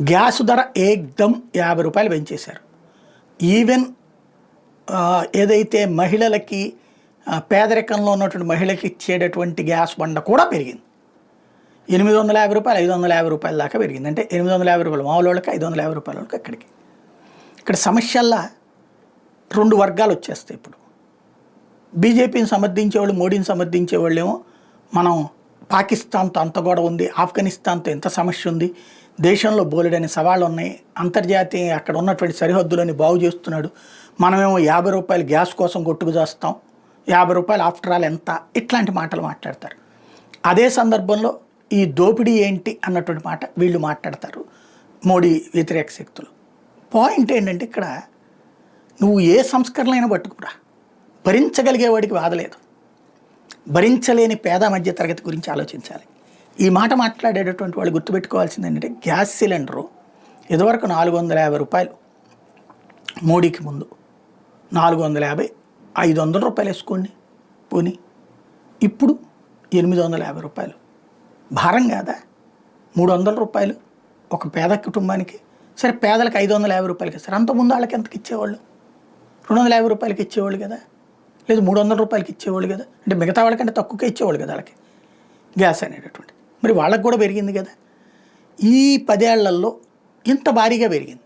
Gas ధర ఏకదం 50 రూపాయలు పెంచేశారు. Even ఏదైతే మహిళలకి పేదరికంలో ఉన్నటువంటి మహిళకి ఇచ్చేటటువంటి గ్యాస్ బండ కూడా పెరిగింది. 850 రూపాయలు 550 రూపాయల దాకా పెరిగింది. అంటే 850 రూపాయలు మామూలు వాళ్ళకి, 550 రూపాయల వాళ్ళకి అక్కడికి. ఇక్కడ సమస్యల్లా 2 వర్గాలు వచ్చేస్తాయి. ఇప్పుడు బీజేపీని సమర్థించేవాళ్ళు, మోడీని సమర్థించేవాళ్ళేమో మనం పాకిస్తాన్తో అంత గొడవ ఉంది, ఆఫ్ఘనిస్తాన్తో ఎంత సమస్య ఉంది, దేశంలో బోలెడని సవాళ్ళు ఉన్నాయి, అంతర్జాతీయ అక్కడ ఉన్నటువంటి సరిహద్దులని బాగు చేస్తున్నాడు, మనమేమో 50 రూపాయలు గ్యాస్ కోసం కొట్టుకు చేస్తాం, 50 రూపాయలు ఆఫ్టర్ ఆల్ ఎంత, ఇట్లాంటి మాటలు మాట్లాడతారు. అదే సందర్భంలో ఈ దోపిడీ ఏంటి అన్నటువంటి మాట వీళ్ళు మాట్లాడతారు, మోడీ వ్యతిరేక శక్తులు. పాయింట్ ఏంటంటే ఇక్కడ నువ్వు ఏ సంస్కరణలైనా పట్టుకురా, భరించగలిగేవాడికి బాధలేదు, భరించలేని పేద మధ్య తరగతి గురించి ఆలోచించాలి. ఈ మాట మాట్లాడేటటువంటి వాళ్ళు గుర్తుపెట్టుకోవాల్సింది ఏంటంటే గ్యాస్ సిలిండరు ఇదివరకు 450 రూపాయలు, మోడీకి ముందు 450, 500 రూపాయలు వేసుకోండి పోనీ, ఇప్పుడు 850 రూపాయలు. భారం కాదా? 300 రూపాయలు ఒక పేద కుటుంబానికి. సరే పేదలకు 550 రూపాయలకి ఇస్తారు, అంతకుముందు వాళ్ళకి ఎంతకి ఇచ్చేవాళ్ళు? 250 రూపాయలకి ఇచ్చేవాళ్ళు కదా, లేదు 300 రూపాయలకి ఇచ్చేవాళ్ళు కదా, అంటే మిగతా వాళ్ళకంటే తక్కువకే ఇచ్చేవాళ్ళు కదా వాళ్ళకి గ్యాస్ అనేటటువంటి. మరి వాళ్ళకి కూడా పెరిగింది కదా. ఈ 10 ఏళ్లలో ఇంత భారీగా పెరిగింది.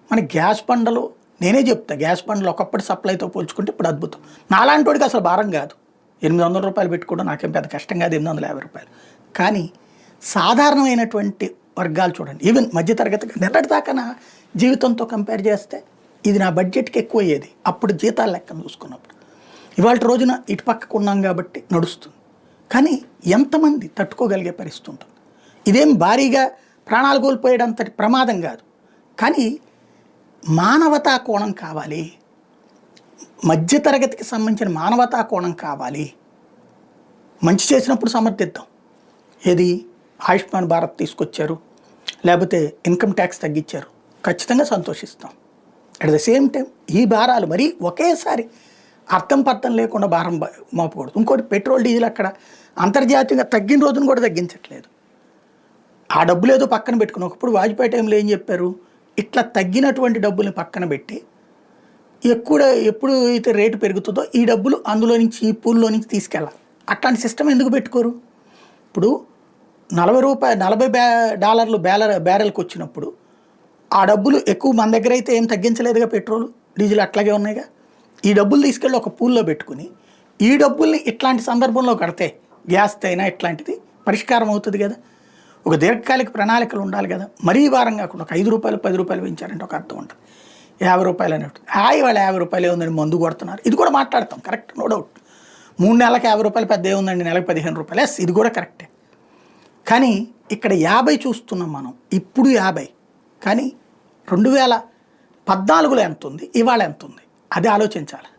మన గ్యాస్ బండలు నేనే చెప్తా, గ్యాస్ బండలు ఒకప్పటి సప్లైతో పోల్చుకుంటే ఇప్పుడు అద్భుతం. నాలాంటి వాడికి అసలు భారం కాదు, 800 రూపాయలు పెట్టుకోవడం నాకేం పెద్ద కష్టం కాదు, 850 రూపాయలు. కానీ సాధారణమైనటువంటి వర్గాలు చూడండి, ఈవెన్ మధ్యతరగతి నిన్నటిదాకా నా జీవితంతో కంపేర్ చేస్తే ఇది నా బడ్జెట్కి ఎక్కువ అయ్యేది అప్పుడు జీతాల లెక్కను చూసుకున్నప్పుడు. ఇవాళ రోజున ఇటు పక్కకు ఉన్నాం కాబట్టి నడుస్తుంది. కానీ ఎంతమంది తట్టుకోగలిగే పరిస్థితి ఉంటుంది? ఇదేం భారీగా ప్రాణాలు కోల్పోయేటంతటి ప్రమాదం కాదు, కానీ మానవతా కోణం కావాలి, మధ్యతరగతికి సంబంధించిన మానవతా కోణం కావాలి. మంచి చేసినప్పుడు సమర్థిద్దాం. ఏది ఆయుష్మాన్ భారత్ తీసుకొచ్చారు, లేకపోతే ఇన్కమ్ ట్యాక్స్ తగ్గించారు, ఖచ్చితంగా సంతోషిస్తాం. అట్ ద సేమ్ టైం ఈ భారాలు మరీ ఒకేసారి అర్థం పర్థం లేకుండా భారం మోపకూడదు. ఇంకోటి పెట్రోల్ డీజిల్ అక్కడ అంతర్జాతీయంగా తగ్గిన రోజును కూడా తగ్గించట్లేదు. ఆ డబ్బులు ఏదో పక్కన పెట్టుకుని, ఒకప్పుడు వాజ్పేయి టైంలో ఏం చెప్పారు, ఇట్లా తగ్గినటువంటి డబ్బుల్ని పక్కన పెట్టి ఎప్పుడు అయితే రేటు పెరుగుతుందో ఈ డబ్బులు అందులో నుంచి ఈ పూల్లో నుంచి తీసుకెళ్ళాలి. అట్లాంటి సిస్టమ్ ఎందుకు పెట్టుకోరు? ఇప్పుడు $40 బ్యారెల్కి వచ్చినప్పుడు ఆ డబ్బులు ఎక్కువ మన దగ్గర అయితే ఏం తగ్గించలేదుగా, పెట్రోల్ డీజిల్ అట్లాగే ఉన్నాయిగా. ఈ డబ్బులు తీసుకెళ్ళి ఒక పూల్లో పెట్టుకుని ఈ డబ్బుల్ని ఇట్లాంటి సందర్భంలో కడితే గ్యాస్ అయినా ఇట్లాంటిది పరిష్కారం అవుతుంది కదా. ఒక దీర్ఘకాలిక ప్రణాళికలు ఉండాలి కదా. మరీ భారం కాకుండా ఒక 5 రూపాయలు 10 రూపాయలు పెంచారంటే ఒక అర్థం ఉంటుంది. 50 రూపాయలు అనేవి వాళ్ళ 50 రూపాయలు ఏముందని మందు కొడుతున్నారు, ఇది కూడా మాట్లాడతాం, కరెక్ట్, నో డౌట్. 3 నెలలకు 50 రూపాయలు పెద్ద ఏముందండి, నెలకు 15 రూపాయలు, ఎస్ ఇది కూడా కరెక్టే. కానీ ఇక్కడ 50 చూస్తున్నాం మనం, ఇప్పుడు 50, కానీ 2014లో ఎంత ఉంది, ఇవాళ ఎంత ఉంది, అది ఆలోచించాలి.